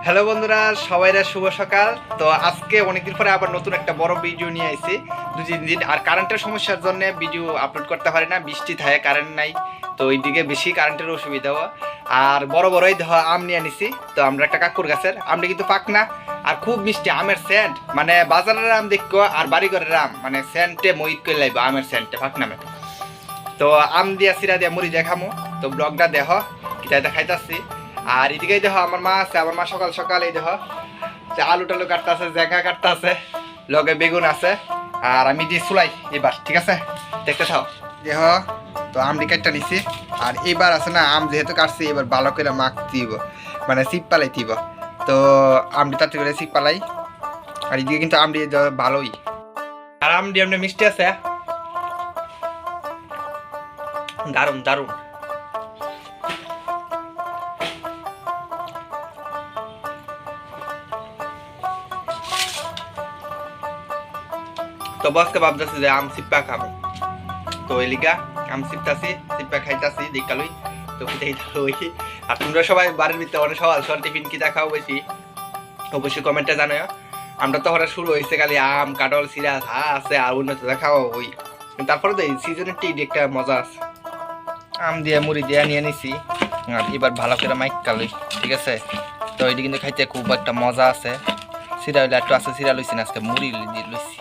Hello বন্ধুরা, সবাইরা শুভ সকাল। তো আজকে অনেকদিন পরে আবার নতুন একটা বড় ভিডিও নিয়ে আইছি। 2-3 দিন আর কারেন্টের সমস্যার জন্য ভিডিও আপলোড করতে পারি না, বৃষ্টি থাকে, কারেন্ট নাই, তো এইদিকে বেশি কারেন্টের অসুবিধাও। আর বড় বড়ই আম নিয়ে আনিছি। তো আমরা একটা কাকুর গাছের আমটা কিন্তু পাক না, আর খুব মিষ্টি আমের সেন্ট, মানে বাজারের আম দেখো আর বাড়িঘরের আম মানে সেন্টে মহিত করে লাইব আমের সেন্টে পাক নামে। তো আম দিয়া সিরা দিয়া মুড়ি দেখামো। তো ব্লগটা দেখো কিটা দেখাইতাছি। আর এদিকে দেখো আমার মা আছে, আমার মা সকাল সকাল এই দেখো আলু টালু কাটতে আছে, জায়গা কাটতে আছে, লগে বেগুন আছে। আর আমি দিয়ে চুলাই এবার, ঠিক আছে দেখতে থাও। দেখো তো আমটি কাটটা নিছি। আর এবার আছে না, আম যেহেতু কাটছি এবার ভালো করে মাখতে দিব, মানে চিপ পালাই দিব। তো আমটি তাড়াতাড়ি করে চিপ পালাই। আর এদিকে কিন্তু আমটি ভালোই, আর আমটি এমনি মিষ্টি আছে, দারুন দারুন। তো বসকে ভাবতেছি যে আম সিপ্পা খাবো, তো এলিকা আম সিপ্তাছি, সিপ্পা খাইতাছি দেখালই। তো ওই আর তোমরা সবাই বাড়ির ভিতরে অনেক সকাল সকাল টিফিন কি দেখাও বেশি অবশ্যই কমেন্টে জানাও। আমরা তো হঠাৎ শুরু হয়েছে খালি আম কাঁঠাল সিরা হা আছে আর অন্য তো দেখাও ওই, তারপরে তো এই সিজনের টি একটা মজা আছে। আম দিয়ে মুড়ি দিয়ে নিয়ে নিছি। আর এবার ভালো করে মাইক কালই, ঠিক আছে। তো এটি কিন্তু খাইতে খুব একটা মজা আছে। সিরা হইলে একটু আছে, সিরা লইছি না, আজকে মুড়ি দিয়ে লইছি।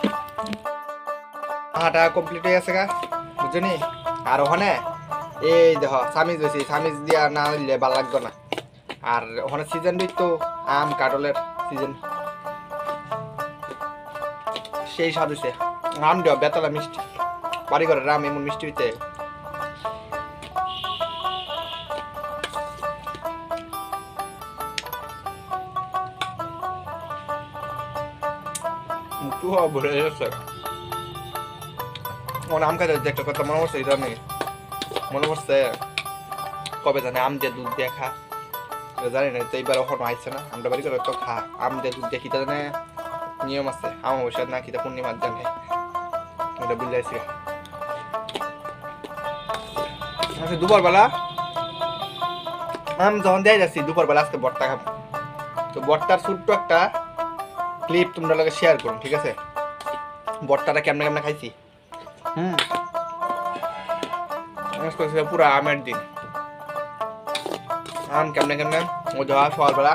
হাঁটা কমপ্লিট হয়ে গেছে গা, বুঝলি। আর ওখানে এই দেখো সামিজ হয়েছি, সামিজ দিয়া না হইলে ভালো লাগতো না। আর ওখানে সিজন তো আম কাঁঠালের সিজন, সেই স্বাদ হয়েছে। আম দেওয়া বেতলা মিষ্টি, বাড়ি ঘরের আম এমন মিষ্টি হইতে। ভরে গেছে আম খাইতে একটা কথা মনে পড়ছে, এটা নেই মনে পড়ছে কবে জানে আম দিয়ে দুধ দিয়ে খা, জানি না। তো এইবার ওখানে আইছে না, আমরা বাড়ি করে তো খা আম দিয়ে দুধ দিয়ে খিতা জানে নিয়ম আছে, অমাবস্যার না খিতা পূর্ণিমার জানে, এটা বুঝাইছি। আচ্ছা দুপুর বেলা আম যখন দেয় যাচ্ছি, দুপুর বেলা আজকে বর্তা খাবো। তো বর্তার ছোট্ট একটা ক্লিপ তোমরা লোকে শেয়ার করুন, ঠিক আছে। বর্তাটা কেমনে কেমনে খাইছি। পুরো আমের দিন আম কেমনে কেমনে ও যাওয়া সকালবেলা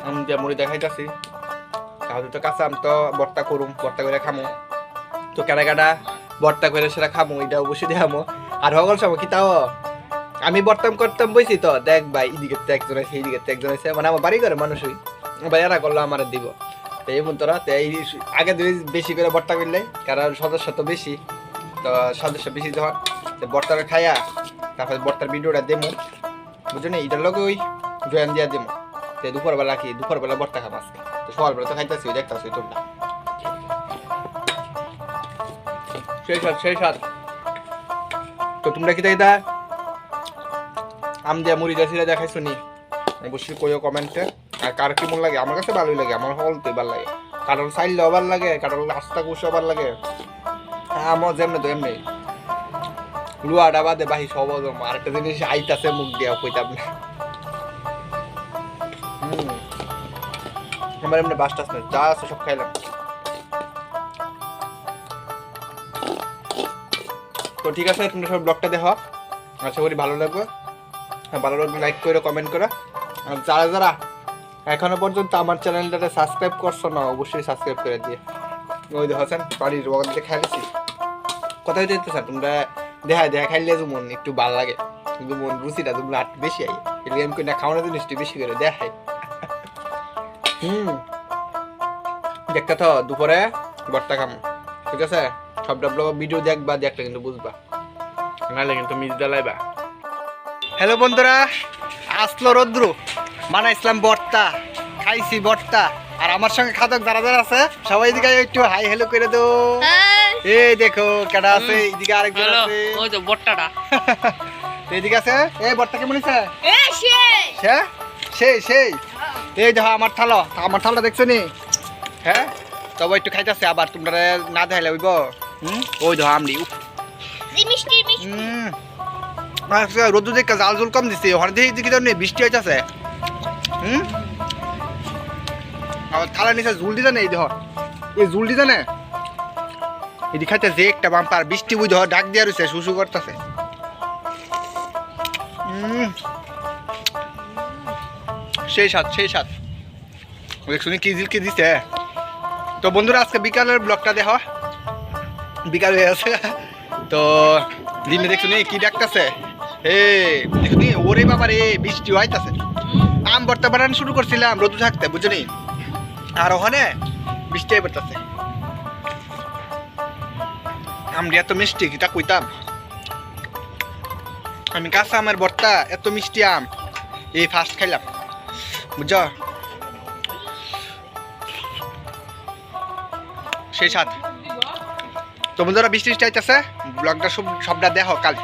আম দিয়ে মুড়ি দেখাইতেছি। তাহলে তো কাঁচা আম তো বর্তা করুম, বর্তা করে খামো। তো কেনা কাটা বর্তা করে সেটা খামো, এটা অবশ্যই দেখামো। আর সকল সময় কি তাও আমি বর্তাম করতাম বইছি, তো দেখ ভাই এদিকে তো একজন আছে, এইদিকে তো একজন আছে, মানে আমার বাড়ি ঘরে মানুষই ভাই এরা করলো আমার দিব। তো এই তোরা তো এই আগে দুই বেশি করে বর্তা করলে, কারণ সদস্য তো বেশি, তো সদস্য বেশি যখন বর্তাটা খাইয়া তারপরে বর্তার ভিডিওটা দেবো, বুঝছো না। এটার লোক ওই জয়েন দিয়া দেবো। তো দুপুরবেলা কি দুপুরবেলা বর্তা খাবো আজকে। তো সকালবেলা তো খাইতেছি, দেখতেছি তোমরা সেই সাথ। তো তোমরা কি তাই আম দিয়া মুড়ি দিয়ে দেখাইছো নি, অবশ্যই কইও কমেন্টে। আর কার কি মন লাগে, আমার কাছে ভালোই লাগে, আমার হলতে ভালো লাগে। কারণ চাইলেও ভালো লাগে, কারণ রাস্তা কুসও ভালো লাগে। আমার যেমনি তো এমনি লুয়াটা বাদে বাহি সব আরেকটা জিনিস আইতাছে মুখ দিয়া কইতাম না। আমার এমনি বাস টাস নাই, যা আছে সব খাইলাম। তো ঠিক আছে, তোমরা সব ব্লগটা দেখো, আশা করি ভালো লাগবে। ভালো লাগবে লাইক করে কমেন্ট করে। আর যারা যারা এখনো পর্যন্ত আমার চ্যানেলটাতে সাবস্ক্রাইব করছো না, অবশ্যই সাবস্ক্রাইব করে দিয়ে। ওই দেখছেন বাড়ির বগল দিয়ে খাইছি, কোথায় যেতেছেন তোমরা দেখা খাইলে যে মন একটু ভালো লাগে, কিন্তু মন রুচিটা তোমরা একটু বেশি আই এলিয়াম কই না খাওয়ানোর জিনিসটা বেশি করে দেখাই। দেখতে তো দুপুরে বর্তা খাম, ঠিক আছে। সবটা ব্লগ ভিডিও দেখবা, দেখলে কিন্তু বুঝবা, নাহলে কিন্তু মিস জ্বালাইবা। হ্যালো বন্ধুরা, আসলো রৌদ্র, বানাইছিলাম বর্তা, খাইছি বর্তা। আর আমার সঙ্গে খাদক যারা যারা আছে সবাই এদিকে একটু হাই হ্যালো করে দো। এই দেখো কেডা আছে, এদিকে আরেকজন আছে, ওই তো বর্তাটা এদিকে আছে। এই বর্তা কেমন হইছে? সেই এই দেখো আমার থালা, আমার থালা দেখছো নি? হ্যাঁ তবে একটু খাইতেছে, আবার তোমরা না দেখাইলে হইব। ওই দেখো আমরি রোদ্দুর দেখে জাল জল কম দিচ্ছে, ওখানে দেখি বৃষ্টি হইতেছে। আবার থালা নিচে ঝুল দিতে নেই ধর এই ঝুল দিতে না এটি খাইতে যে একটা বাম্পার বৃষ্টি বুঝ ডাক দিয়া রয়েছে শুশু করতেছে সেই সাত শুনি কি দিছে। তো বন্ধুরা আজকে বিকালের ব্লগটা দেখো বিকাল হয়ে আছে তো দিনে দেখছো নি কি ডাকতেছে দেখুনি ওরে বাবা রে বৃষ্টি হইতাছে আম ভর্তা বানানো শুরু করছিলাম রোদ থাকতে বুঝলি আর ওখানে বৃষ্টি পড়তেছে আমটা এত মিষ্টি কিটা কইতাম আমি কাঁচা আমের ভর্তা এত মিষ্টি আম এই ফার্স্ট খাইলাম বুঝছ সেই সাথ তো বন্ধুরা বৃষ্টি আইতেছে ব্লগটা সবটা দেখো কাল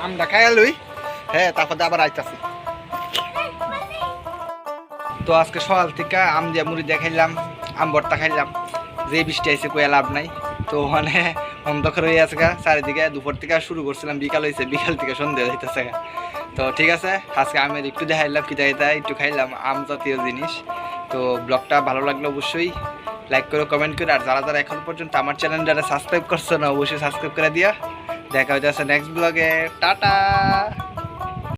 আমরা খাই লই হ্যাঁ তারপর আবার আইতাছি। তো আজকে সকাল থেকে আম দিয়ে মুড়ি দিয়ে খাইলাম আম ভর্তা খাইলাম যে বৃষ্টি আইসে কয়ে লাভ নাই তো ওখানে অন্ধকার হয়ে আছে গা চারিদিকে দুপুর থেকে শুরু করছিলাম বিকাল হয়েছে বিকাল থেকে সন্ধ্যা যাইতেছে গা। তো ঠিক আছে আজকে আমের একটু দেখাইলাম কি দেখাইতে একটু খাইলাম আম জাতীয় জিনিস। তো ব্লগটা ভালো লাগলে অবশ্যই লাইক করো কমেন্ট করো আর যারা এখন পর্যন্ত আমার চ্যানেলটা সাবস্ক্রাইব করছো না অবশ্যই সাবস্ক্রাইব করে দিয়া দেখা হইতেছে নেক্সট ব্লগে টাটা।